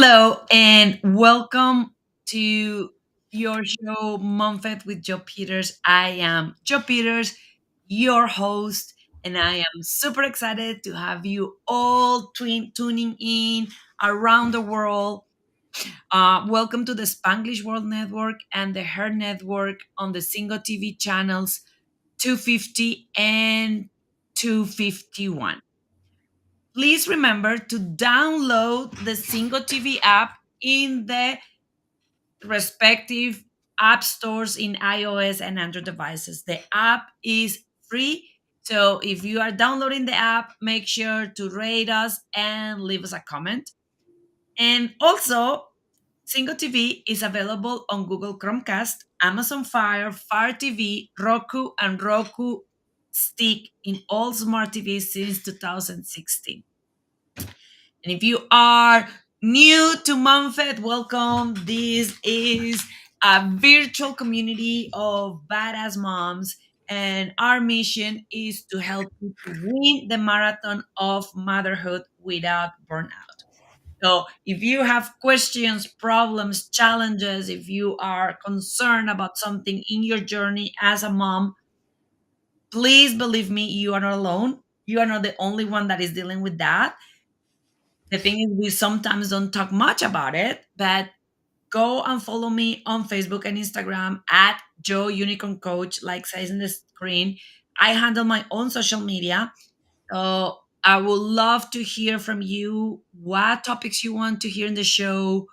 Hello and welcome to your show, Momfit with Joe Peters. I am Joe Peters, your host, and I am super excited to have you all tuning in around the world. Welcome to the Spanglish World Network and the Her Network on the Single TV channels 250 and 251. Please remember to download the Single TV app in the respective app stores in iOS and Android devices. The app is free. So if you are downloading the app, make sure to rate us and leave us a comment. And also, Single TV is available on Google Chromecast, Amazon Fire, Fire TV, Roku, and Roku Stick in all smart TVs since 2016. And if you are new to Momfit, welcome. This is a virtual community of badass moms, and our mission is to help you to win the marathon of motherhood without burnout. So, if you have questions, problems, challenges, if you are concerned about something in your journey as a mom, please believe me, you are not alone. You are not the only one that is dealing with that. The thing is, we sometimes don't talk much about it, but go and follow me on Facebook and Instagram at Joe Unicorn Coach, like says in the screen. I handle my own social media. So I would love to hear from you what topics you want to hear in the show,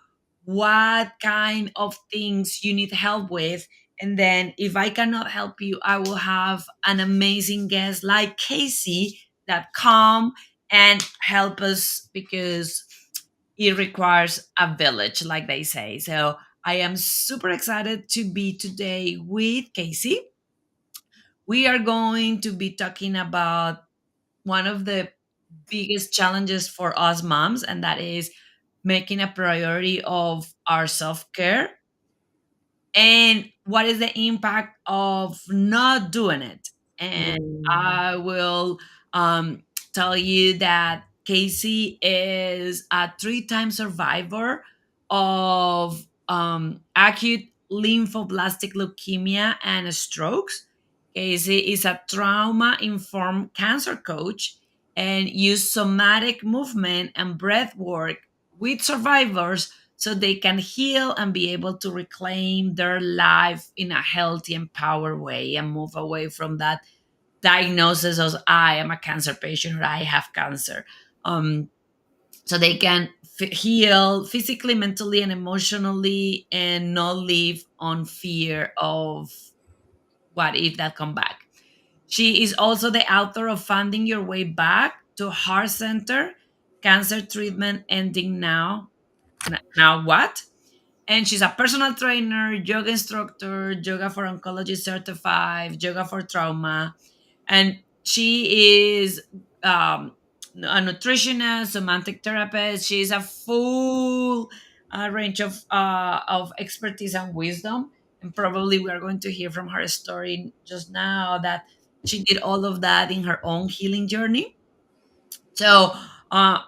what kind of things you need help with. And then if I cannot help you, I will have an amazing guest like Casey that come and help us because it requires a village, like they say. So I am super excited to be today with Casey. We are going to be talking about one of the biggest challenges for us moms, and that is making a priority of our self care and what is the impact of not doing it. And Mm, I will tell you that Casey is a three-time survivor of acute lymphoblastic leukemia and strokes. Casey is a trauma informed cancer coach and use somatic movement and breath work with survivors so they can heal and be able to reclaim their life in a healthy, empowered way and move away from that diagnosis of I am a cancer patient or I have cancer. So they can heal physically, mentally, and emotionally and not live on fear of what if that come back. She is also the author of Finding Your Way Back to Heart Center, Cancer Treatment Ending Now. Now what? And she's a personal trainer, yoga instructor, yoga for oncology certified, yoga for trauma, and she is a nutritionist, somatic therapist. She's a full range of expertise and wisdom. And probably we are going to hear from her story just now that she did all of that in her own healing journey. So,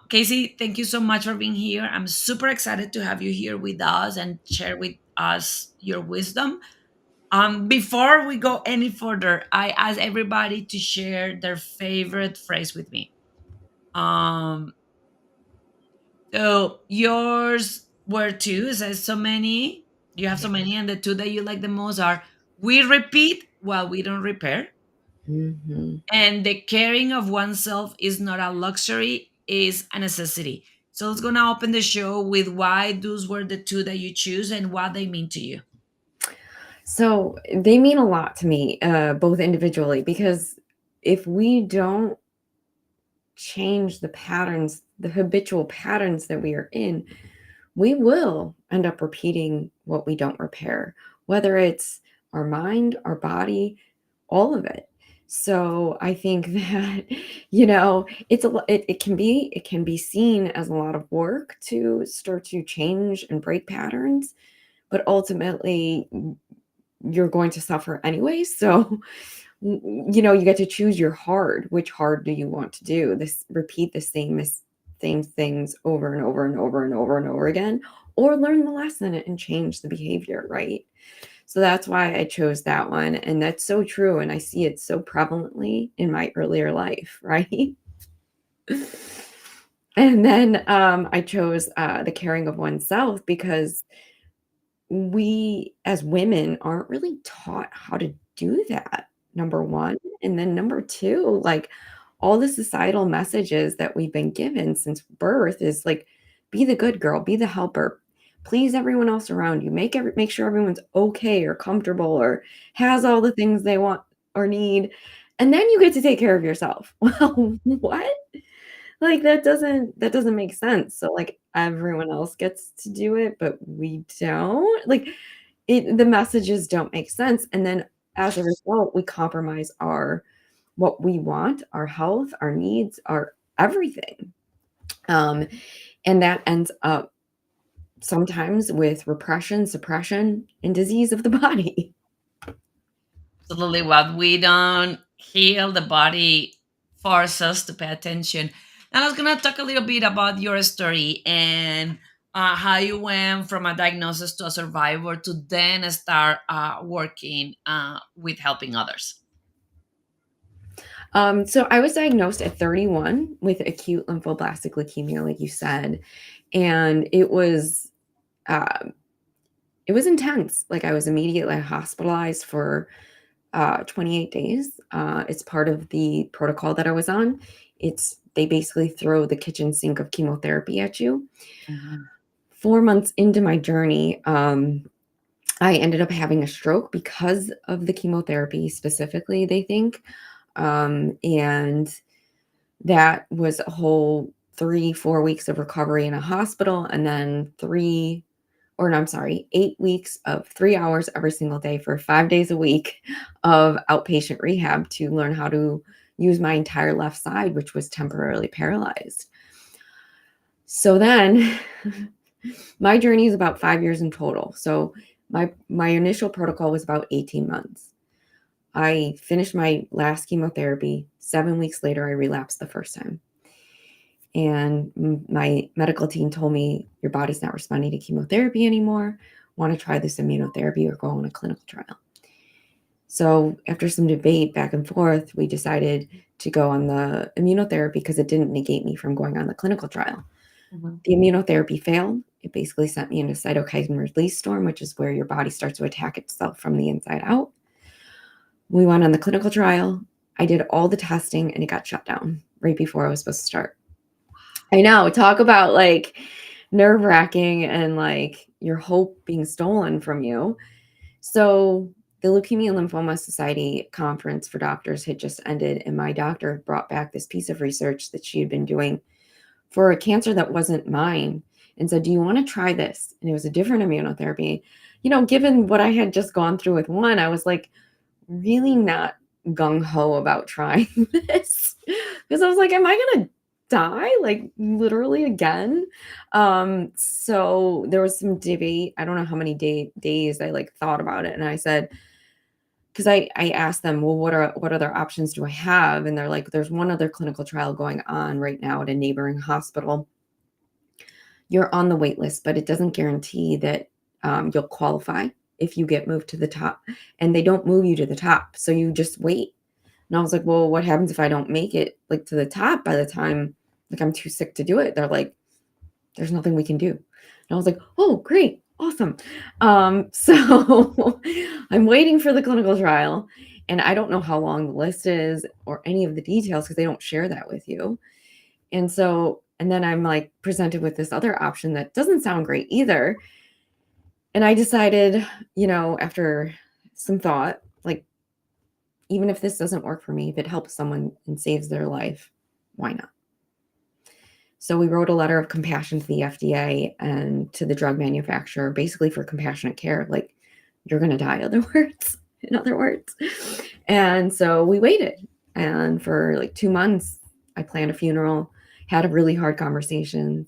Casey, thank you so much for being here. I'm super excited to have you here with us and share with us your wisdom. Before we go any further, I ask everybody to share their favorite phrase with me. Um, so yours were two. It says so many. You have so yeah. many, and the two that you like the most are we repeat while we don't repair, Mhm. and the caring of oneself is not a luxury, is a necessity. So let's go now open the show with why those were the two that you choose and what they mean to you. So they mean a lot to me, both individually, because if we don't change the patterns, the habitual patterns that we are in, we will end up repeating what we don't repair, whether it's our mind, our body, all of it. So I think that it can be seen as a lot of work to start to change and break patterns, but ultimately you're going to suffer anyway. So, you get to choose your hard. Which hard do you want to do? This repeat the same same things over and over and over and over and over again, or learn the lesson and change the behavior, right? So that's why I chose that one, and that's so true, and I see it so prevalently in my earlier life, right? And then, I chose, the caring of oneself because we as women aren't really taught how to do that, number 1, and then number 2, like, all the societal messages that we've been given since birth is like, "Be the good girl, be the helper, please everyone else around you, make sure everyone's okay or comfortable or has all the things they want or need, and then you get to take care of yourself." Well, what? Like, that doesn't make sense. So, like, everyone else gets to do it, but we don't? Like, the messages don't make sense, and then as a result, we compromise our what we want, our health, our needs, our everything. Um, and that ends up sometimes with repression, suppression, and disease of the body. Absolutely. What we don't heal, the body forces us to pay attention. And I was going to talk a little bit about your story and how you went from a diagnosis to a survivor to then start working with helping others. So I was diagnosed at 31 with acute lymphoblastic leukemia, like you said, and um, it was intense. Like I was immediately hospitalized for 28 days. It's part of the protocol that I was on. They basically throw the kitchen sink of chemotherapy at you. Mhm. 4 months into my journey, I ended up having a stroke because of the chemotherapy specifically, they think. And that was a whole 3, 4 weeks of recovery in a hospital, and then or no, I'm sorry, 8 weeks of 3 hours every single day for 5 days a week of outpatient rehab to learn how to use my entire left side, which was temporarily paralyzed. So then my journey is about 5 years in total. So my initial protocol was about 18 months. I finished my last chemotherapy. 7 weeks later, I relapsed the first time. And my medical team told me, your body's not responding to chemotherapy anymore. Want to try this immunotherapy or go on a clinical trial? So, after some debate back and forth, we decided to go on the immunotherapy because it didn't negate me from going on the clinical trial. Mhm. The immunotherapy failed. It basically sent me into cytokine release storm, which is where your body starts to attack itself from the inside out. We went on the clinical trial. I did all the testing and it got shut down right before I was supposed to start. I know, talk about, like, nerve-wracking and, like, your hope being stolen from you. So, the Leukemia and Lymphoma Society conference for doctors had just ended, and my doctor brought back this piece of research that she had been doing for a cancer that wasn't mine and said, "Do you wanna try this?" And it was a different immunotherapy. Given what I had just gone through with one, I was, like, really not gung ho about trying this because I was like, "Am I gonna die, like, literally again?" So there was some debate. I don't know how many days I, like, thought about it, and I said, because I asked them, "Well, what other options do I have?" And they're like, "There's one other clinical trial going on right now at a neighboring hospital. You're on the wait list, but it doesn't guarantee that, you'll qualify if you get moved to the top, and they don't move you to the top, so you just wait." And I was like, "Well, what happens if I don't make it, like, to the top by the time, like, I'm too sick to do it?" They're like, "There's nothing we can do." And I was like, "Oh, great, awesome." So I'm waiting for the clinical trial, and I don't know how long the list is or any of the details because they don't share that with you. And then I'm, like, presented with this other option that doesn't sound great either, and I decided, after some thought, like, even if this doesn't work for me, if it helps someone and saves their life, why not? So we wrote a letter of compassion to the FDA and to the drug manufacturer, basically for compassionate care, like, "You're gonna die," other words in other words. And so we waited, and for, like, 2 months, I planned a funeral, had a really hard conversation,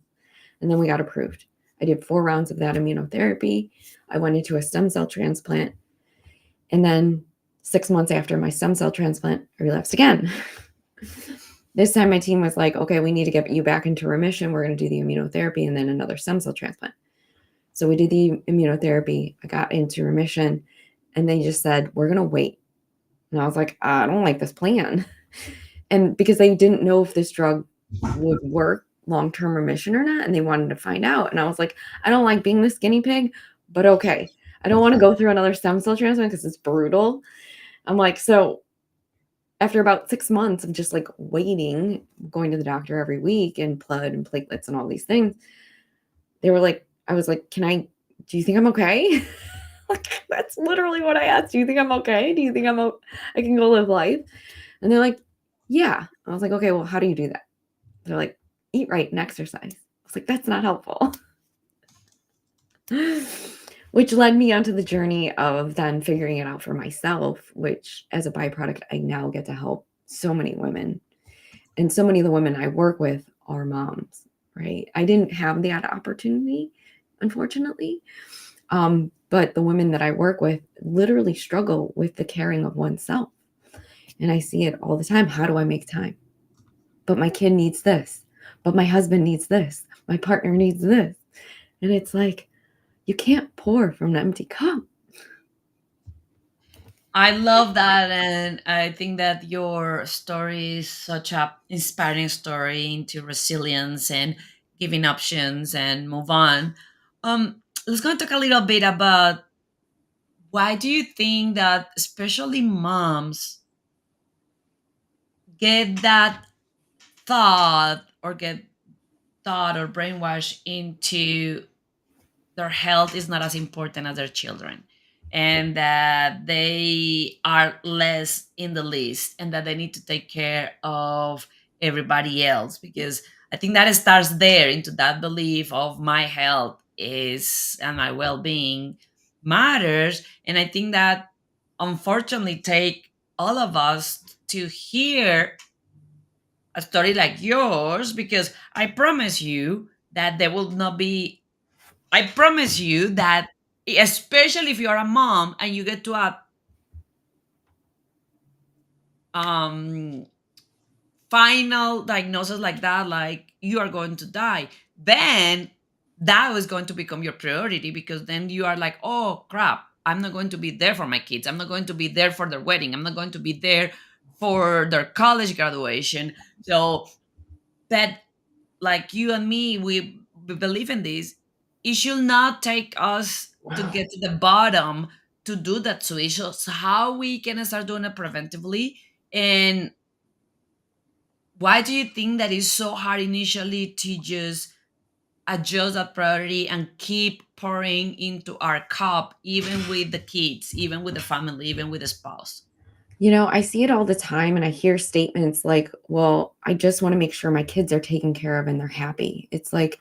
and then we got approved. I did 4 rounds of that immunotherapy. I went into a stem cell transplant, and then 6 months after my stem cell transplant, I relapsed again. This time my team was like, okay, we need to get you back into remission. We're going to do the immunotherapy and then another stem cell transplant. So we did the immunotherapy. I got into remission and they just said, we're going to wait. And I was like, I don't like this plan. And because they didn't know if this drug would work long-term remission or not, and they wanted to find out. And I was like, I don't like being this guinea pig, but okay. I don't want to go through another stem cell transplant because it's brutal. I'm like, so after about 6 months of just like waiting, going to the doctor every week and blood and platelets and all these things, they were like, I was like, do you think I'm okay? Like, that's literally what I asked. Do you think I'm okay? Do you think I can go live life? And they're like, yeah. I was like, okay, well, how do you do that? They're like, eat right and exercise. I was like, that's not helpful. Which led me onto the journey of then figuring it out for myself, which as a byproduct, I now get to help so many women. And so many of the women I work with are moms, right? I didn't have that opportunity, unfortunately. But the women that I work with literally struggle with the caring of oneself. And I see it all the time. How do I make time? But my kid needs this. But my husband needs this. My partner needs this. And it's like, you can't pour from an empty cup. I love that, and I think that your story is such a inspiring story into resilience and giving options and move on. Let's go and talk a little bit about why do you think that especially moms get that thought or get thought or brainwashed into their health is not as important as their children, and that they are less in the list and that they need to take care of everybody else, because I think that it starts there into that belief of my health is and my well-being matters. And I think that unfortunately take all of us to hear a story like yours, because I promise you that there will not be, I promise you that, especially if you're a mom and you get to a um, final diagnosis like that, like you are going to die, then that was going to become your priority, because then you are like, oh crap, I'm not going to be there for my kids. I'm not going to be there for their wedding. I'm not going to be there for their college graduation. So that, like you and me, we believe in this. It should not take us to Wow. get to the bottom to do that switch. So how we can start doing it preventively, and why do you think that is so hard initially to just adjust that priority and keep pouring into our cup, even with the kids, even with the family, even with the spouse? I see it all the time and I hear statements like, well, I just want to make sure my kids are taken care of and they're happy. It's like,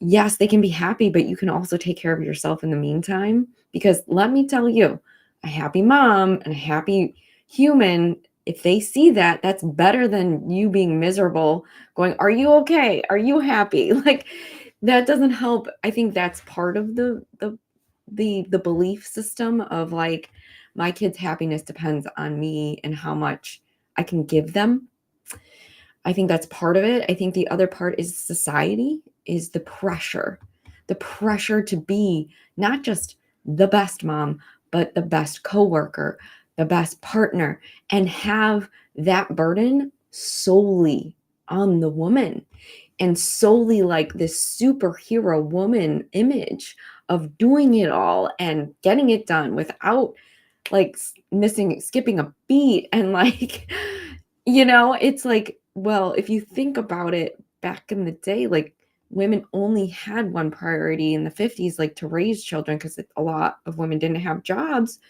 yes, they can be happy, but you can also take care of yourself in the meantime. Because let me tell you, a happy mom and a happy human, if they see that, that's better than you being miserable, going, are you okay? Are you happy? Like that doesn't help. I think that's part of the belief system of like my kids' happiness depends on me and how much I can give them. I think that's part of it. I think the other part is society, is the pressure to be not just the best mom, but the best coworker, the best partner, and have that burden solely on the woman and solely like this superhero woman image of doing it all and getting it done without like skipping a beat and like it's like, well, if you think about it back in the day, like women only had one priority in the 50s, like to raise children because a lot of women didn't have jobs.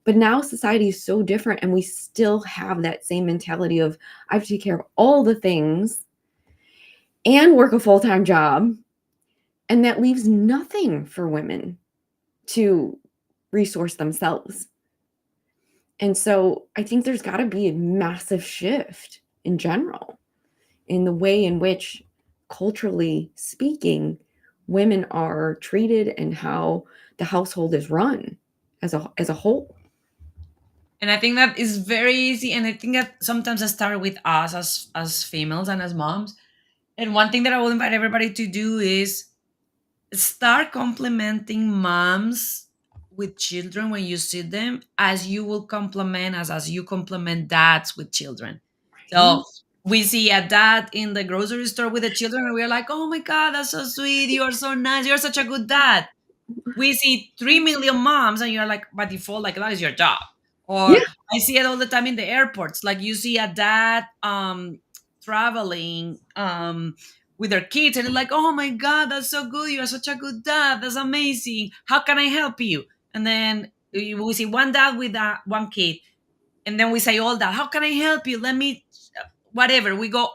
But now society is so different and we still have that same mentality of I have to take care of all the things and work a full-time job, and that leaves nothing for women to resource themselves. And so I think there's got to be a massive shift in general in the way in which, culturally speaking, women are treated and how the household is run as a whole. And I think that is very easy. And I think that sometimes I start with us as females and as moms. And one thing that I will invite everybody to do is start complimenting moms with children when you see them, as you will compliment us, as you compliment dads with children. So Right? we see a dad in the grocery store with the children and we're like, oh my God, that's so sweet, you're so nice, you're such a good dad. We see 3 million moms and you're like, by default, like that is your job. Yeah. Or I see it all the time in the airports, like you see a dad traveling with their kids and it's like, oh my God, that's so good, you're such a good dad, that's amazing, how can I help you? And then we see one dad with one kid, and then we say all that, how can I help you, let me whatever, we go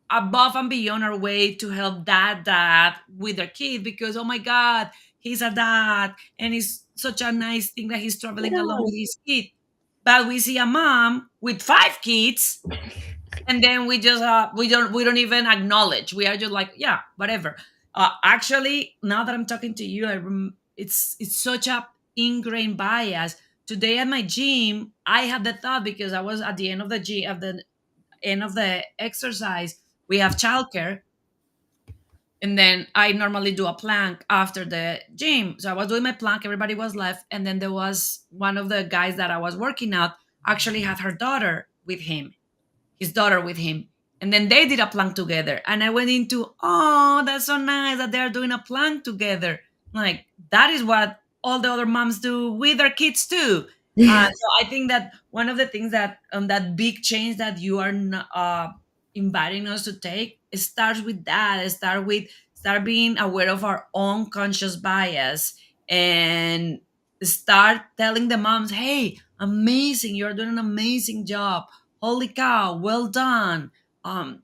above and beyond our way to help that dad with their kid, because oh my God, he's a dad and it's such a nice thing that he's traveling along Yeah. with his kid. But we see a mom with 5 kids, and then we don't even acknowledge, we are just like, yeah, whatever. Actually, now that I'm talking to you, it's such a ingrained bias. Today at my gym, I had the thought, because I was at the end of the gym, at the end of the exercise, we have childcare, and then I normally do a plank after the gym. So I was doing my plank, everybody was left, and then there was one of the guys that I was working out actually had her daughter with him, his daughter with him. And then they did a plank together. And I went into, oh, that's so nice that they're doing a plank together. Like, that is what all the other moms do with their kids too. So I think that one of the things that that big change that you are inviting us to take, it starts with that. It start being aware of our own conscious bias, and start telling the moms, hey, amazing, you're doing an amazing job, holy cow, well done.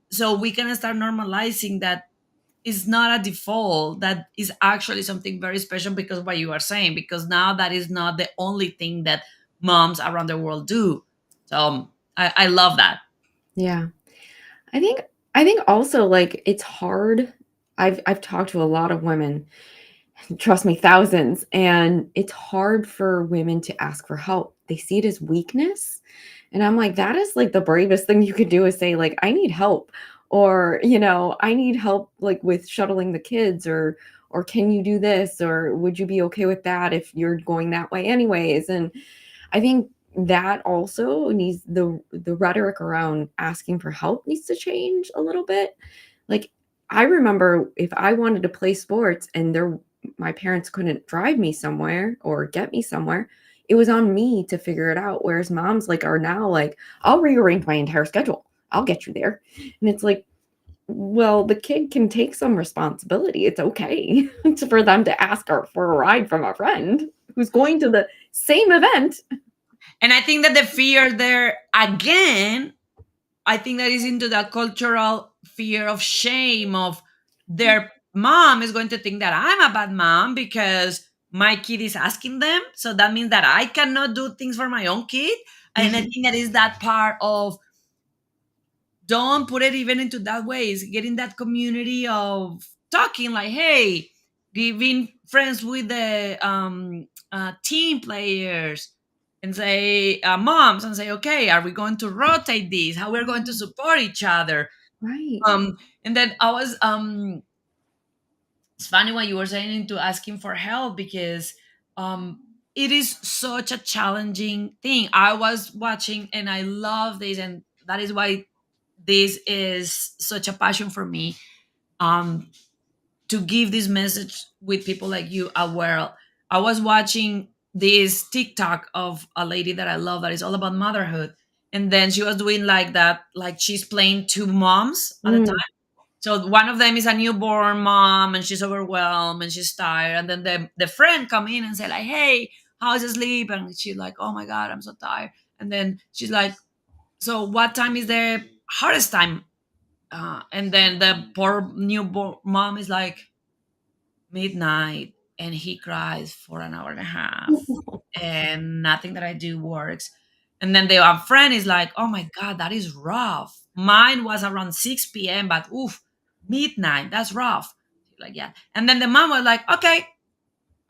So we can start normalizing that is not a default, that is actually something very special, because what you are saying, because now that is not the only thing that moms around the world do. So I love that. Yeah. I think I think also, like, it's hard. I've talked to a lot of women, trust me, thousands, and it's hard for women to ask for help. They see it as weakness, and I'm like, that is, like, the bravest thing you could do is say, like, "I need help," or, "I need help, like, with shuttling the kids," or "Can you do this?" or "Would you be okay with that if you're going that way anyways?" And I think that also needs the rhetoric around asking for help needs to change a little bit. Like, I remember if I wanted to play sports and my parents couldn't drive me somewhere or get me somewhere, it was on me to figure it out. Whereas moms like are now like, I'll rearrange my entire schedule. I'll get you there. And it's like, well, the kid can take some responsibility. It's okay for them to ask her for a ride from a friend who's going to the same event. And I think that the fear there again, I think that is into the cultural fear of shame of their mom is going to think that I'm a bad mom because my kid is asking them. So that means that I cannot do things for my own kid. And I think that is that part of, don't put it even into that way, is getting that community of talking like, hey, giving friends with the team players, and say moms, and say, okay, are we going to rotate this, how we're going to support each other. Right. And then I was it's funny what you were saying into asking for help, because um it is such a challenging thing. I was watching and I love this, and that is why this is such a passion for me, um to give this message with people like you aware. I was watching this TikTok of a lady that I love that is all about motherhood, and then she was doing like that, like she's playing two moms at a Mm, time. So one of them is a newborn mom and she's overwhelmed and she's tired, and then the friend come in and say like, hey, how's your sleep? And she's like, oh my God, I'm so tired. And then she's like, so what time is the hardest time? And then the poor newborn mom is like, midnight, and he cries for an hour and a half, and nothing that I do works. And then the friend is like, oh my God, that is rough. Mine was around 6 p.m., but oof, midnight, that's rough. Like, yeah. And then the mom was like, okay,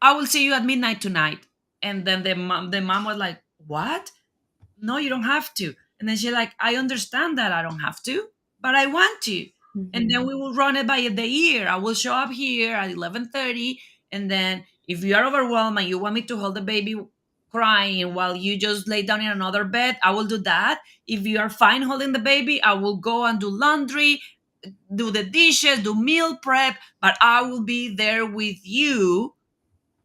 I will see you at midnight tonight. And then the mom was like, what? no, you don't have to. And then she's like, I understand that I don't have to, but I want to. And then Mhm. we will run it by the year. I will show up here at 11:30, and then if you are overwhelmed and you want me to hold the baby crying while you just lay down in another bed, I will do that. If you are fine holding the baby, I will go and do laundry, do the dishes, do meal prep, but I will be there with you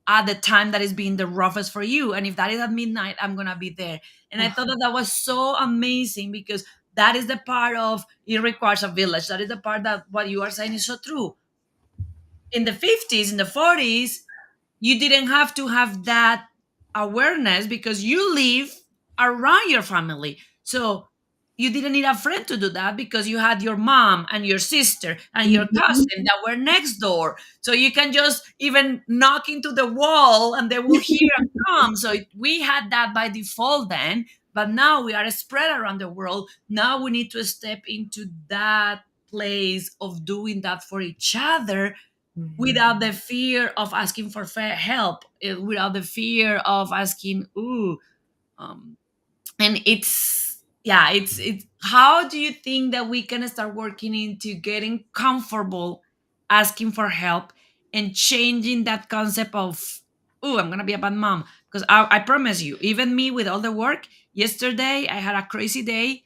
at the time that is being the roughest for you. And if that is at midnight, I'm gonna be there. And I Ugh. thought that that was so amazing, because that is the part of it requires a village. That is the part that what you are saying is so true. In the 50s, in the 40s, you didn't have to have that awareness because you live around your family. So you didn't need a friend to do that because you had your mom and your sister and your Mhm. cousin that were next door. So you can just even knock into the wall and they will hear and come. So we had that by default then, but now we are spread around the world. Now we need to step into that place of doing that for each other Mhm. without the fear of asking for help, without the fear of asking, ooh, um, and it's, yeah, it's how do you think that we can start working into getting comfortable asking for help and changing that concept of, ooh, I'm gonna be a bad mom? Because I promise you, even me with all the work, yesterday I had a crazy day,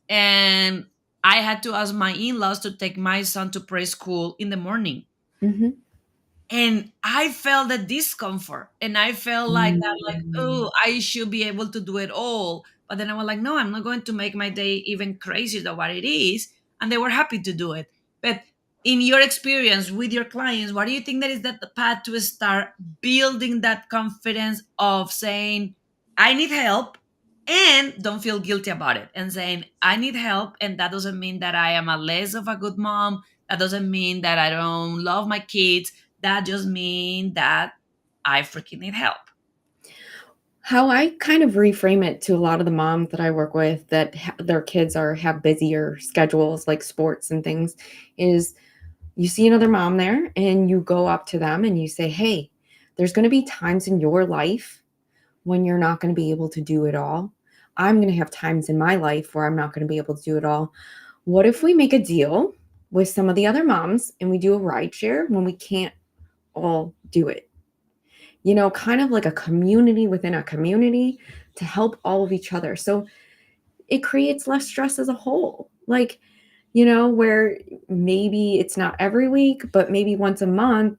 and I had to ask my in-laws to take my son to preschool in the morning, Mhm. and I felt the discomfort, and I felt like that, like, Mm. oh, I should be able to do it all. But then I was like, no, I'm not going to make my day even crazier than what it is. And they were happy to do it. But in your experience with your clients, what do you think that is that the path to start building that confidence of saying, I need help, and don't feel guilty about it, and saying, I need help, and that doesn't mean that I am a less of a good mom. That doesn't mean that I don't love my kids. That just means that I freaking need help. How I kind of reframe it to a lot of the moms that I work with that their kids are have busier schedules like sports and things is you see another mom there and you go up to them and you say, "Hey, there's going to be times in your life when you're not going to be able to do it all. I'm going to have times in my life where I'm not going to be able to do it all. What if we make a deal with some of the other moms and we do a ride share when we can't all do it?" Kind of like a community within a community to help all of each other. So it creates less stress as a whole. Like, where maybe it's not every week, but maybe once a month,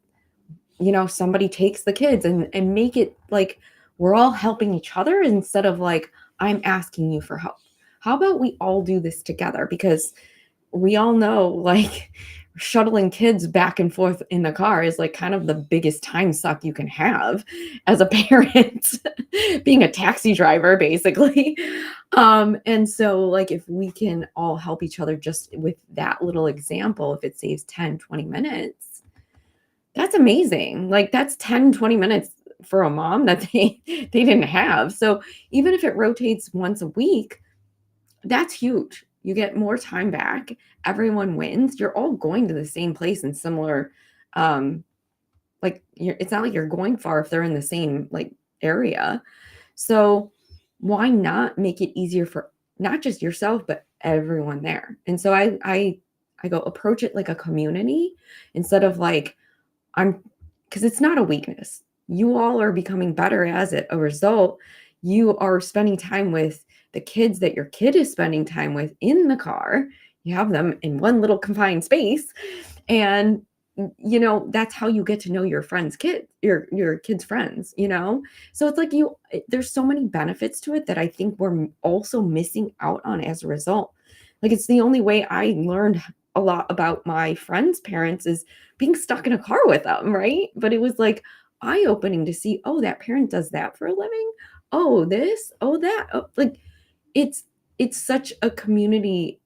somebody takes the kids and make it like we're all helping each other instead of like, I'm asking you for help. How about we all do this together? Because we all know like shuttling kids back and forth in the car is like kind of the biggest time suck you can have as a parent, being a taxi driver basically. And so like if we can all help each other just with that little example, if it saves 10-20 minutes, that's amazing. Like that's 10-20 minutes for a mom that they didn't have. So even if it rotates once a week, that's huge. You get more time back. Everyone wins. You're all going to the same place and similar, like it's not like you're going far if they're in the same like area. So why not make it easier for not just yourself but everyone there? And so I go approach it like a community instead of like I'm because it's not a weakness. You all are becoming better as it a result. You are spending time with the kids that your kid is spending time with in the car. You have them in one little confined space. And that's how you get to know your friends' kids, your kids' friends. So it's like there's so many benefits to it that I think we're also missing out on as a result. Like it's the only way I learned a lot about my friends' parents is being stuck in a car with them, right? But it was like eye-opening to see, oh, that parent does that for a living. Oh, this, oh, that. Oh, like it's it's such a community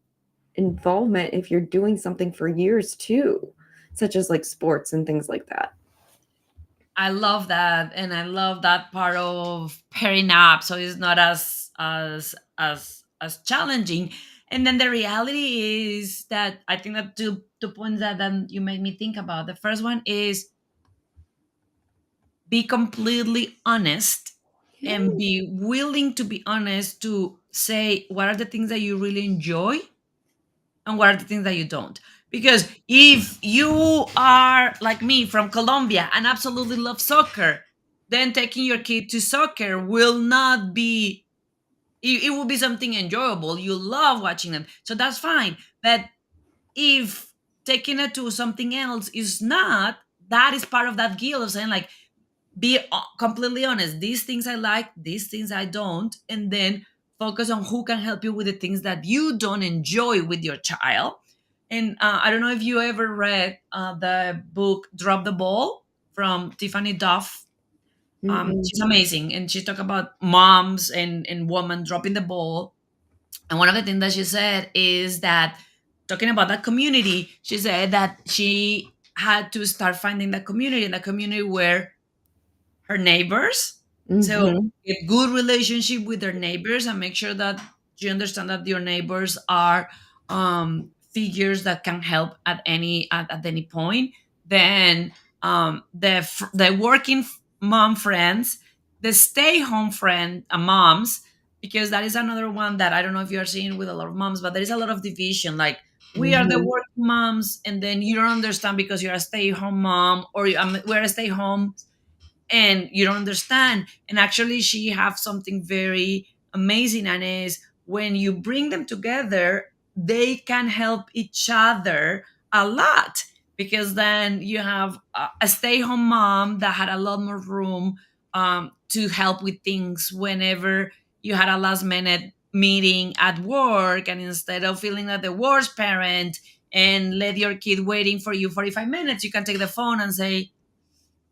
involvement if you're doing something for years too, such as like sports and things like that. I love that, and I love that part of pairing up, so it's not as challenging. And then the reality is that I think that two points that then you made me think about. The first one is be completely honest and Yeah. be willing to be honest to say what are the things that you really enjoy and what are the things that you don't. Because if you are like me from Colombia and absolutely love soccer, then taking your kid to soccer will not be, it will be something enjoyable. You love watching them. So that's fine. But if taking it to something else is not, that is part of that guilt of saying, like, be completely honest. These things I like, these things I don't, and then focus on who can help you with the things that you don't enjoy with your child. And I don't know if you ever read the book Drop the Ball from Tiffany Duff. Mm-mm. She's amazing, and she talked about moms and women dropping the ball. And one of the things that she said is that, talking about that community, she said that she had to start finding that community, in the community where her neighbors. So Mhm. a good relationship with their neighbors and make sure that you understand that your neighbors are figures that can help at any point. Then the working mom friends, the stay home friend moms, because that is another one that I don't know if you are seeing with a lot of moms, but there is a lot of division. Like, we are the Mhm. working moms, and then you don't understand because you're a stay home mom, or we're a stay home and you don't understand. And actually she have something very amazing, and is when you bring them together, they can help each other a lot. Because then you have a stay-home mom that had a lot more room to help with things whenever you had a last minute meeting at work, and instead of feeling like the worst parent and let your kid waiting for you 45 minutes, you can take the phone and say,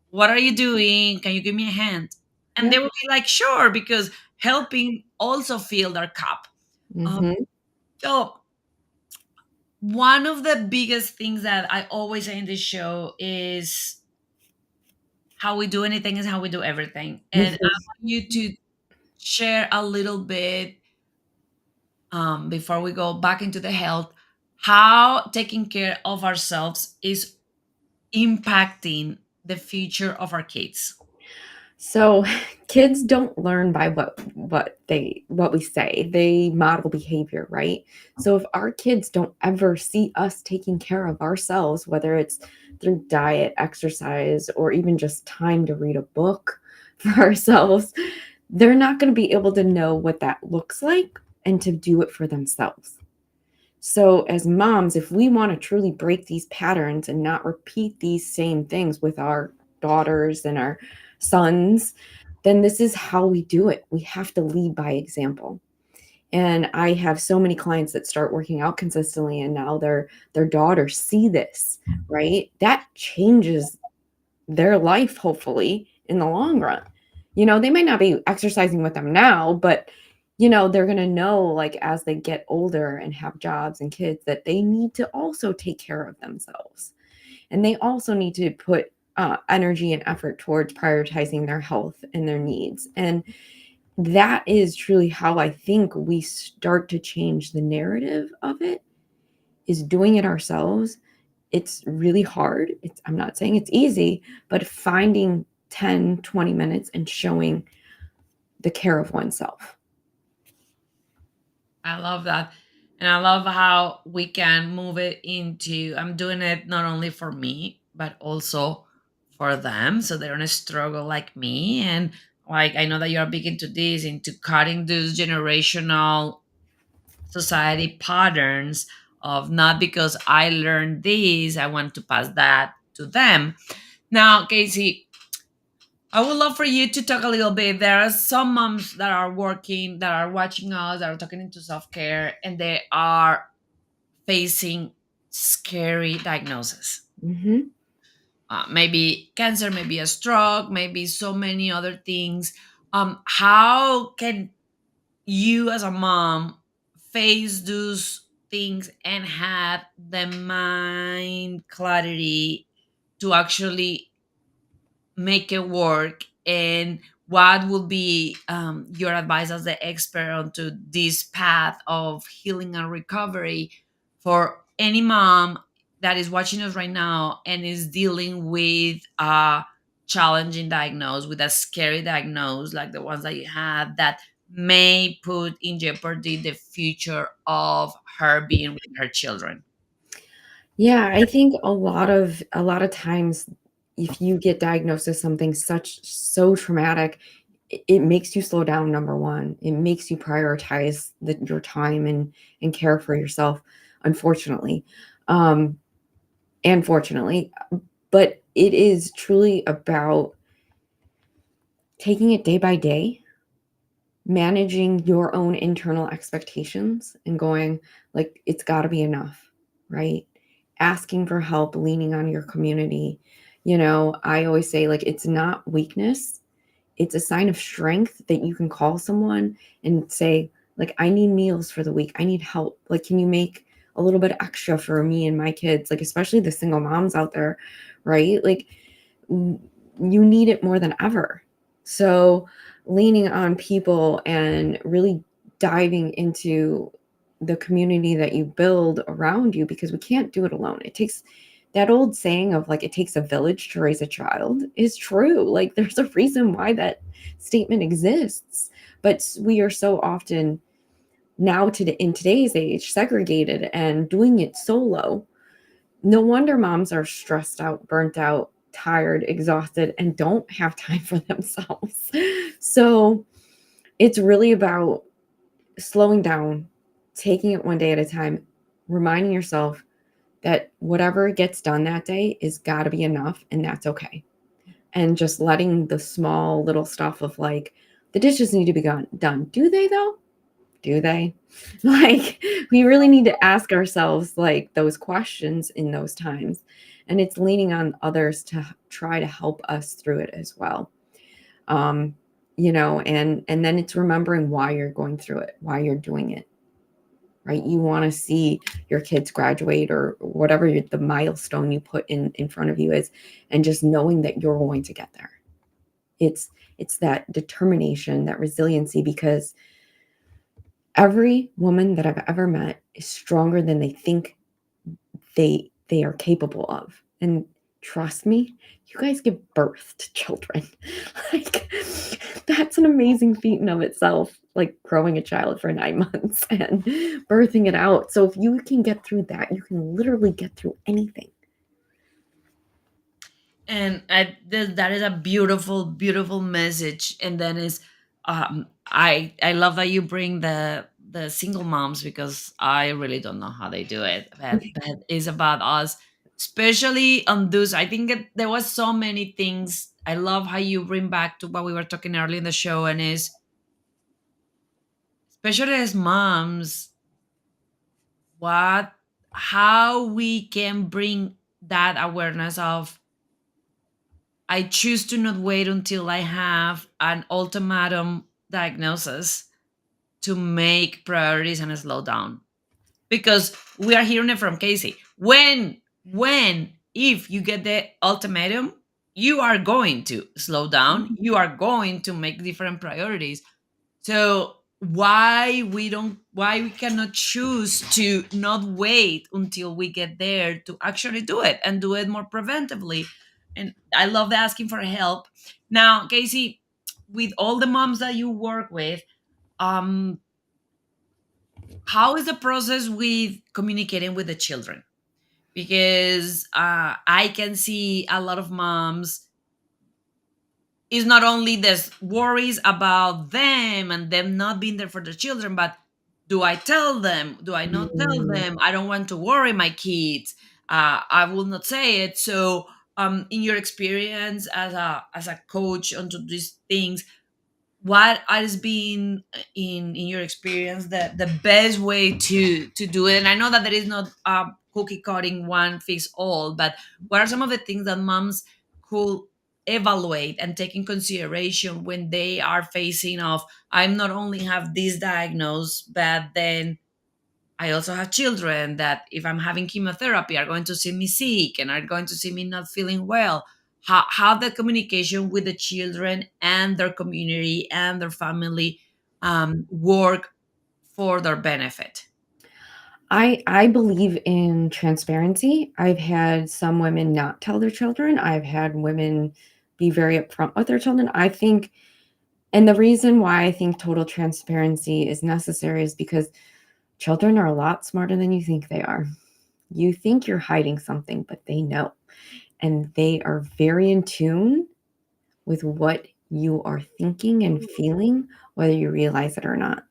what are you doing? Can you give me a hand? And Yeah. they will be like, sure, because helping also fill their cup. Um, Mhm. so one of the biggest things that I always say in this show is, how we do anything is how we do everything. And I Mhm. want you to share a little bit, before we go back into the health, how taking care of ourselves is impacting the future of our kids. So kids don't learn by what we say. They model behavior, right? So if our kids don't ever see us taking care of ourselves, whether it's through diet, exercise, or even just time to read a book for ourselves, they're not going to be able to know what that looks like and to do it for themselves. So, as moms, if we want to truly break these patterns and not repeat these same things with our daughters and our sons, then this is how we do it. We have to lead by example. And I have so many clients that start working out consistently and now their daughters see this, right? That changes their life hopefully in the long run. They may not be exercising with them now, but they're going to know like as they get older and have jobs and kids that they need to also take care of themselves. And they also need to put energy and effort towards prioritizing their health and their needs. And that is truly how I think we start to change the narrative of it, is doing it ourselves. It's really hard. I'm not saying it's easy, but finding 10, 20 minutes and showing the care of oneself. I love that. And I love how we can move it into, I'm doing it not only for me, but also for them. So they don't struggle like me. And like, I know that you're big into this, into cutting those generational society patterns of, not because I learned this, I want to pass that to them. Now, Casey, I would love for you to talk a little bit. There are some moms that are working, that are watching us, that are talking into self care, and they are facing scary diagnoses. Mhm. Maybe cancer, maybe a stroke, maybe so many other things. How can you, as a mom, face those things and have the mind clarity to actually make it work? And what would be your advice as the expert onto this path of healing and recovery for any mom that is watching us right now and is dealing with a challenging diagnosis, with a scary diagnosis like the ones that you had, that may put in jeopardy the future of her being with her children? Yeah, I think a lot of times if you get diagnosed with something so traumatic, it makes you slow down, number 1. It makes you prioritize your time and care for yourself, unfortunately. Um, and fortunately, but it is truly about taking it day by day, managing your own internal expectations and going like it's got to be enough, right? Asking for help, leaning on your community. I always say like it's not weakness, it's a sign of strength that you can call someone and say like I need meals for the week, I need help, like can you make a little bit extra for me and my kids, like especially the single moms out there, right? Like you need it more than ever. So, leaning on people and really diving into the community that you build around you, because we can't do it alone. It takes that old saying of like, it takes a village to raise a child is true. Like, there's a reason why that statement exists. But we are so often now in today's age segregated and doing it solo. No wonder moms are stressed out, burnt out, tired, exhausted, and don't have time for themselves. So it's really about slowing down, taking it one day at a time, reminding yourself that whatever gets done that day is got to be enough, and that's okay. And just letting the small little stuff of like, the dishes need to be done. Do they though? Do they? Like, we really need to ask ourselves, like, those questions in those times, and it's leaning on others to try to help us through it as well. Um, and then it's remembering why you're going through it, why you're doing it, right? You wanna see your kids graduate or whatever the milestone you put in front of you is, and just knowing that you're going to get there. It's it's that determination, that resiliency, because every woman that I've ever met is stronger than they think they are capable of. And trust me, you guys give birth to children. Like that's an amazing feat in of itself, like growing a child for 9 months and birthing it out. So if you can get through that, you can literally get through anything. And that is a beautiful, beautiful message. And then is, I love that you bring the single moms, because I really don't know how they do it. That is about us, especially on those. I think there was so many things. I love how you bring back to what we were talking earlier in the show, and is, especially as moms, what how we can bring that awareness of, I choose to not wait until I have an ultimatum diagnosis to make priorities and slow down. Because we are hearing it from Casey. If you get the ultimatum, you are going to slow down. You are going to make different priorities. So why we cannot choose to not wait until we get there to actually do it, and do it more preventively. And I love asking for help. Now, Casey, with all the moms that you work with, um how is the process with communicating with the children? Because I can see a lot of moms is not only this worries about them and them not being there for their children, but do I tell them? Do I not tell Mm. them? I don't want to worry my kids. I will not say it. So, in your experience as a coach onto these things, what has been, in your experience, the best way to do it? And I know that there is not a cookie cutting one fits all, but what are some of the things that moms could evaluate and take in consideration when they are facing of, I'm not only have this diagnosed, but then I also have children that, if I'm having chemotherapy, are going to see me sick and are going to see me not feeling well. How the communication with the children and their community and their family work for their benefit. I believe in transparency. I've had some women not tell their children. I've had women be very upfront with their children. I think, and the reason why I think total transparency is necessary is because children are a lot smarter than you think they are. You think you're hiding something, but they know. And they are very in tune with what you are thinking and feeling, whether you realize it or not.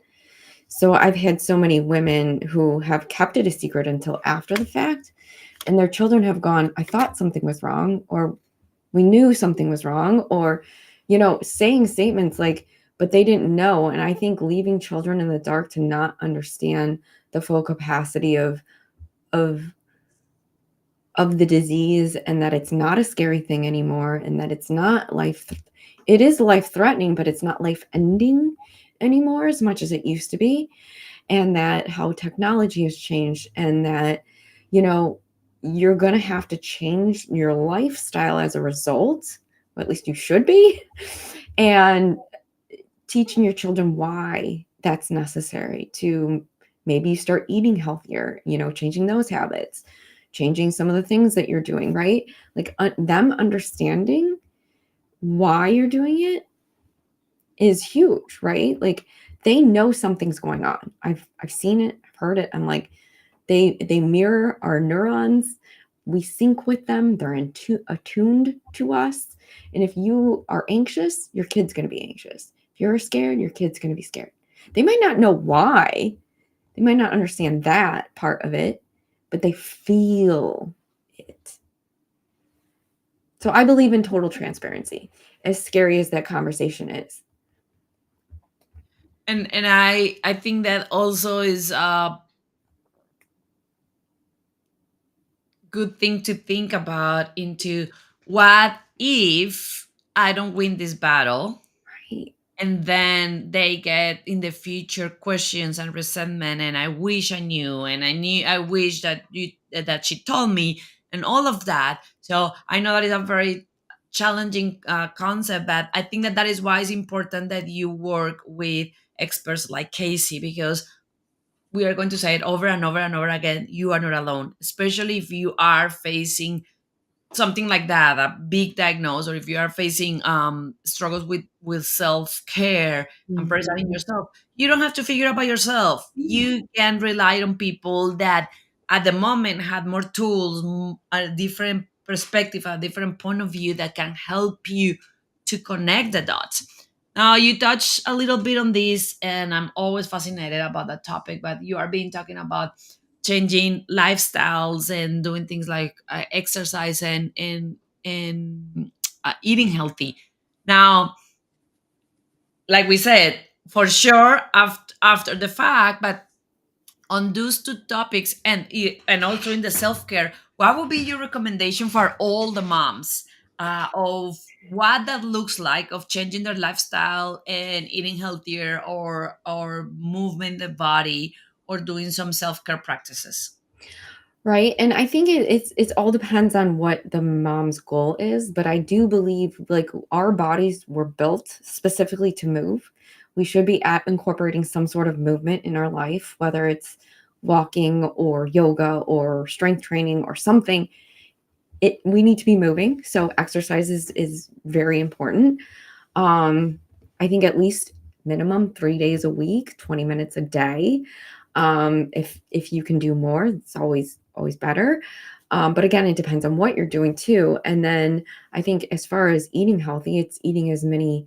So I've had so many women who have kept it a secret until after the fact, and their children have gone, I thought something was wrong, or we knew something was wrong, or, saying statements like, but they didn't know. And I think leaving children in the dark to not understand the full capacity of of the disease, and that it's not a scary thing anymore, and that it's not it is life threatening, but it's not life ending anymore as much as it used to be. And that how technology has changed, and that, you know, you're going to have to change your lifestyle as a result, or at least you should be, and teaching your children why that's necessary to maybe start eating healthier, changing those habits, changing some of the things that you're doing, right? Like them understanding why you're doing it is huge, right? Like they know something's going on. I've seen it, I've heard it. I'm like, they mirror our neurons. We sync with them. They're attuned to us. And if you are anxious, your kid's going to be anxious. If you're scared, your kid's going to be scared. They might not know why. They might not understand that part of it, but they feel it. So I believe in total transparency, as scary as that conversation is. And I think that also is a good thing to think about into what if I don't win this battle, Right. and then they get in the future questions and resentment, and I wish I knew, and I wish that you that she told me, and all of that. So I know that is a very challenging concept, but I think that that is why it's important that you work with experts like Casey, because we are going to say it over and over and over again, you are not alone, especially if you are facing something like that, a big diagnosis, or if you are facing struggles with self-care and preserving Mhm. yourself. You don't have to figure out by yourself. You can rely on people that at the moment had more tools, a different perspective, a different point of view that can help you to connect the dots. Now you touch a little bit on this, and I'm always fascinated about that topic, but you are being talking about changing lifestyles and doing things like exercise and eating healthy. Now, like we said, for sure after the fact, but on those two topics, and also in the self-care, what would be your recommendation for all the moms, of what that looks like of changing their lifestyle and eating healthier, or moving the body, or doing some self-care practices? Right, and I think it's all depends on what the mom's goal is, but I do believe, like, our bodies were built specifically to move. We should be at incorporating some sort of movement in our life, whether it's walking or yoga or strength training or something. We need to be moving, so exercise is very important. Um, I think at least minimum 3 days a week, 20 minutes a day. If you can do more, it's always better. But again, it depends on what you're doing too. And then I think as far as eating healthy, it's eating as many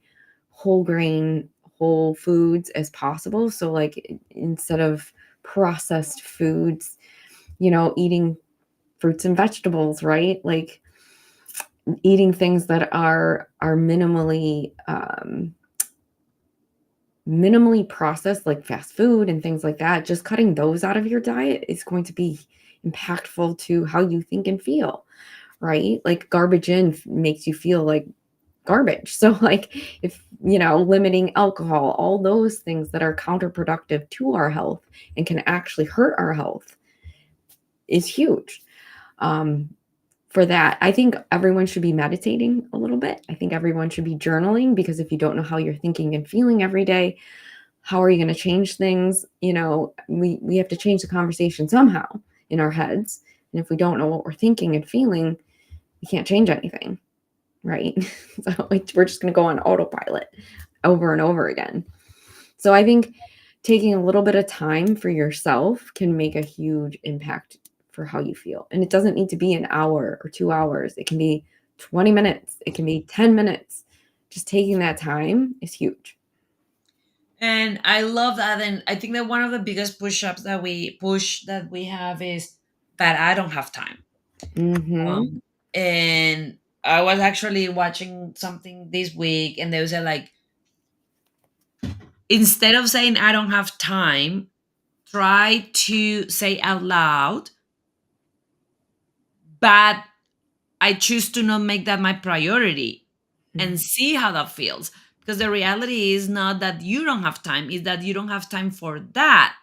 whole grain, whole foods as possible. So like instead of processed foods, eating fruits and vegetables, right? Like eating things that are minimally processed, like fast food and things like that. Just cutting those out of your diet is going to be impactful to how you think and feel, right? Like garbage in makes you feel like garbage. So like if, limiting alcohol, all those things that are counterproductive to our health and can actually hurt our health is huge. Um, for that, I think everyone should be meditating a little bit. I think everyone should be journaling, because if you don't know how you're thinking and feeling every day, how are you going to change things? We have to change the conversation somehow in our heads. And if we don't know what we're thinking and feeling, we can't change anything. right? So we're just going to go on autopilot over and over again. So I think taking a little bit of time for yourself can make a huge impact for how you feel. And it doesn't need to be an hour or 2 hours. It can be 20 minutes, it can be 10 minutes. Just taking that time is huge. And I love that. And I think that one of the biggest push-ups that we have is that I don't have time. Mhm. And I was actually watching something this week, and they was like, instead of saying I don't have time, try to say out loud, but I choose to not make that my priority, and Mhm. see how that feels. Because the reality is not that you don't have time, is that you don't have time for that.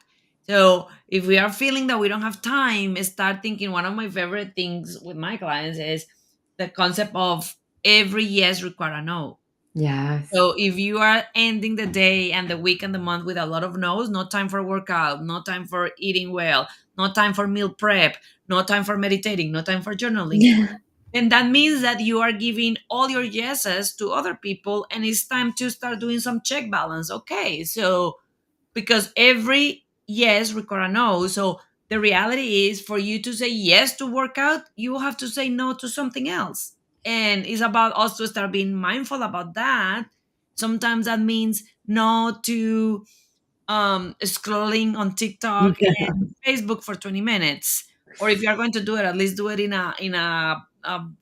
So if we are feeling that we don't have time, start thinking. One of my favorite things with my clients is the concept of every yes require a no. Yes. So if you are ending the day and the week and the month with a lot of no's, no time for workout, no time for eating well, no time for meal prep, no time for meditating, no time for journaling, Yeah. then that means that you are giving all your yeses to other people, and it's time to start doing some check balance. Okay, so because every yes require a no. So the reality is, for you to say yes to workout, you have to say no to something else. And it's about us to start being mindful about that. Sometimes that means no to scrolling on TikTok Yeah. and Facebook for 20 minutes. Or if you are going to do it, at least do it in a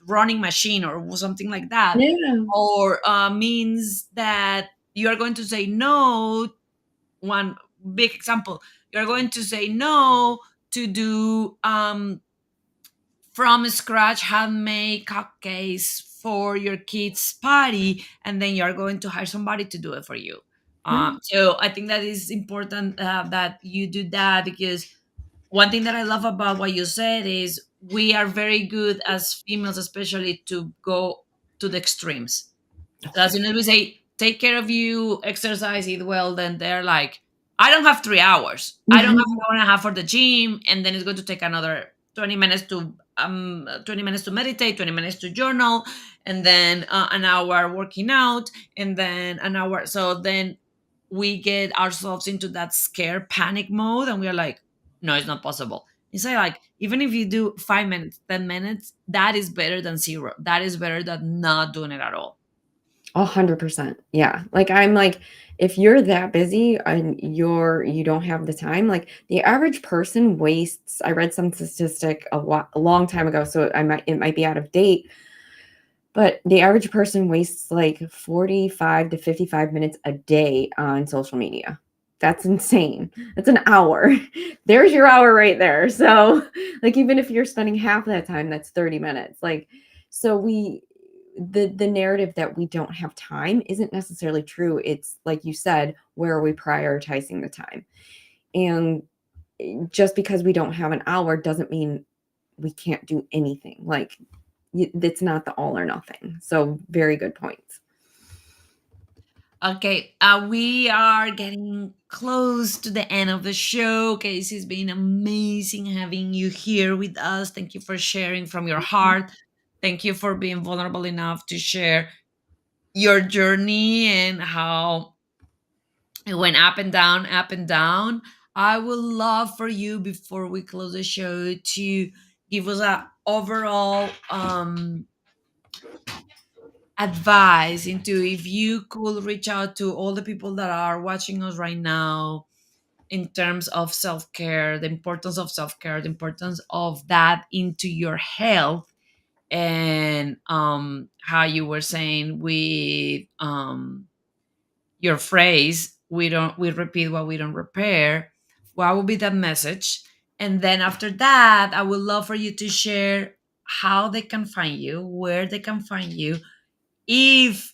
running machine or something like that. Yeah. Or means that you are going to say no. One big example, you're going to say no to do from scratch handmade cupcakes for your kids party, and then you're going to hire somebody to do it for you. Right. So I think that is important, that you do that, because one thing that I love about what you said is we are very good as females, especially, to go to the extremes. Oh, So as yeah. soon as we say take care of you, exercise, eat well, then they're like, I don't have 3 hours. I don't have an hour and a half for the gym, and then it's going to take another 20 minutes to 20 minutes to meditate, 20 minutes to journal, and then an hour working out, and then an hour. So then we get ourselves into that scare panic mode, and we are like, no, it's not possible. It's like even if you do 5 minutes, 10 minutes, that is better than zero. That is better than not doing it at all. 100%. Yeah. Like, I'm like, if you're that busy and you don't have the time, like the average person wastes, I read some statistic a long time ago, so it might be out of date, but the average person wastes like 45 to 55 minutes a day on social media. That's insane. That's an hour. There's your hour right there. So, like, even if you're spending half that time, that's 30 minutes. Like, so the narrative that we don't have time isn't necessarily true. It's like you said, where are we prioritizing the time? And just because we don't have an hour doesn't mean we can't do anything. Like, it's not the all or nothing. So, very good points. Okay, we are getting close to the end of the show. Casey, it's been amazing having you here with us. Thank you for sharing from your heart. Thank you for being vulnerable enough to share your journey and how it went up and down, up and down. I would love for you, before we close the show, to give us a overall advice into, if you could reach out to all the people that are watching us right now, in terms of self-care, the importance of self-care, the importance of that into your health, and how you were saying with your phrase, we repeat what we don't repair. What would be that message? And then after that, I would love for you to share how they can find you, where they can find you, if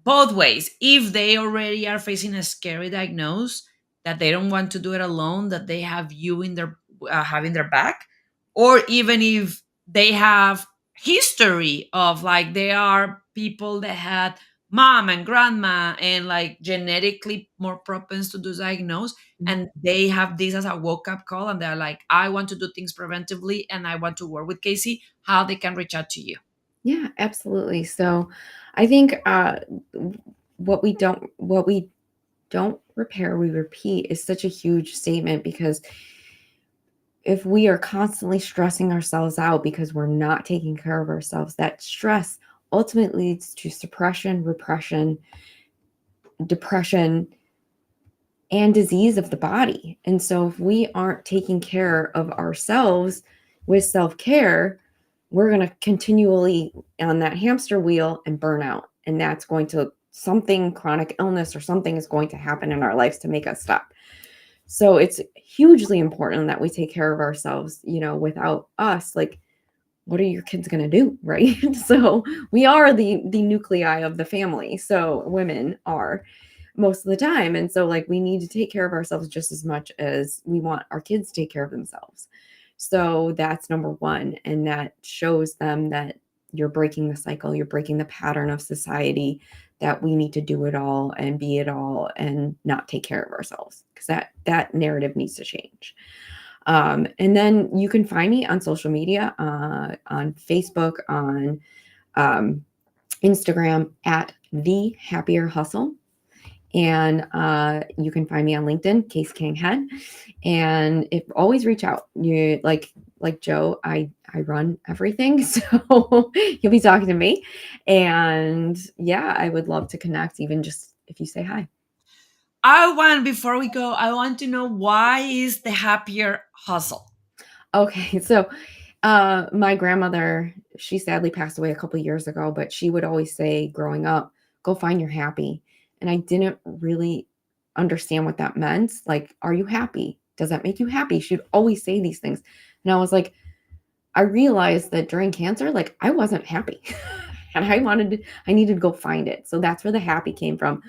both ways, if they already are facing a scary diagnosis, that they don't want to do it alone, that they have you in their having their back, or even if they have history of, like, they are people that had mom and grandma and like genetically more propense to do diagnose, and they have this as a woke up call, and they're like, I want to do things preventively and I want to work with Casey, how they can reach out to you. Yeah, absolutely. So I think what we don't repair, we repeat is such a huge statement because if we are constantly stressing ourselves out because we're not taking care of ourselves, that stress ultimately leads to suppression, repression, depression, and disease of the body. And so, if we aren't taking care of ourselves with self care, we're going to continually on that hamster wheel and burn out. And that's going to something chronic illness or something is going to happen in our lives to make us stop. So it's hugely important that we take care of ourselves, without us, like what are your kids going to do, right? So we are the nuclei of the family. So women are most of the time. And so like we need to take care of ourselves just as much as we want our kids to take care of themselves. So that's number 1 and that shows them that you're breaking the cycle, you're breaking the pattern of society that we need to do it all and be it all and not take care of ourselves because that narrative needs to change. And then you can find me on social media, on Facebook, on um, Instagram at the Happier Hustle. And you can find me on LinkedIn, Case Kang Head. And if always reach out. You like Joe, I run everything, so you'll be talking to me. And yeah, I would love to connect, even just if you say hi. Before we go, I want to know, why is the happier hustle? Okay, so my grandmother, she sadly passed away a couple years ago, but she would always say growing up, go find your happy. And I didn't really understand what that meant. Like, are you happy? Does that make you happy? She'd always say these things. And I was like, I realized that during cancer, like I wasn't happy. And I needed to go find it. So that's where the happy came from.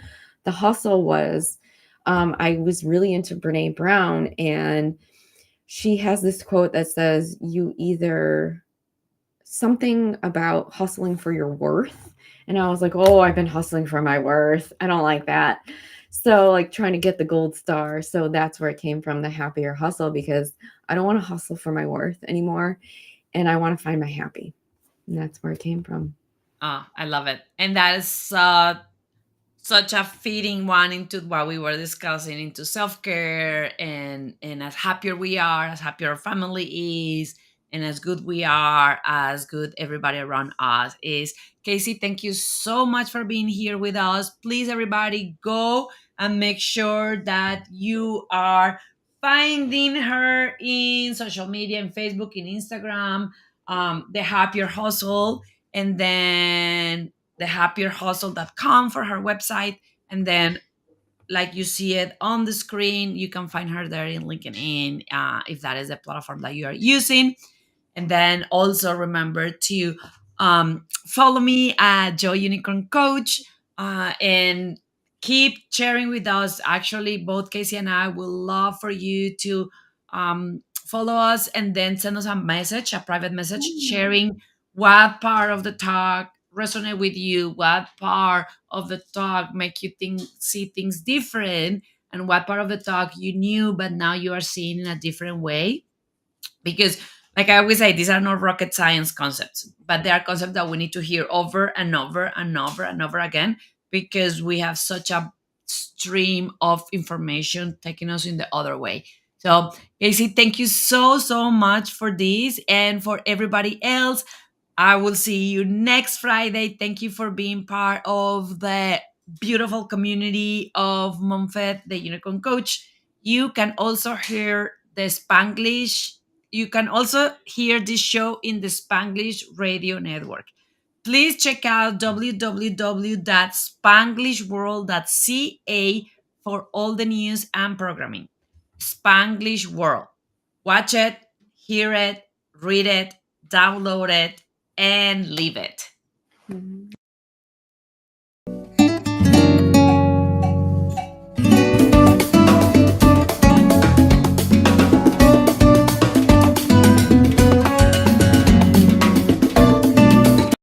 The hustle was I was really into Brene Brown and she has this quote that says, you either something about hustling for your worth. And I was like, oh, I've been hustling for my worth. I don't like that. So, like, trying to get the gold star. So, that's where it came from, the happier hustle, because I don't want to hustle for my worth anymore. And I want to find my happy. And that's where it came from. Ah, I love it. And that is such a fitting one into what we were discussing, into self-care, and as happier we are, as happier our family is, and as good we are, as good everybody around us is. Casey, thank you so much for being here with us. Please, everybody, go and make sure that you are finding her in social media, in Facebook, in Instagram, the happier hustle, and then thehappierhustle.com for her website. And then, like you see it on the screen, you can find her there in LinkedIn, if that is the platform that you are using. And then also remember to follow me at Joy Unicorn Coach, and keep sharing with us. Actually, both Casey and I will love for you to follow us and then send us a message, a private message, sharing what part of the talk resonate with you, what part of the talk make you see things different, and what part of the talk you knew but now you are seeing in a different way. Because, like I always say, these are not rocket science concepts, but they are concepts that we need to hear over and over and over and over again, because we have such a stream of information taking us in the other way. So, Casey, thank you so much for this. And for everybody else, I will see you next Friday. Thank you for being part of the beautiful community of Momfit, the Unicorn Coach. You can also hear the Spanglish. You can also hear this show in the Spanglish Radio Network. Please check out www.spanglishworld.ca for all the news and programming. Spanglish World. Watch it, hear it, read it, download it, and leave it. Mhm.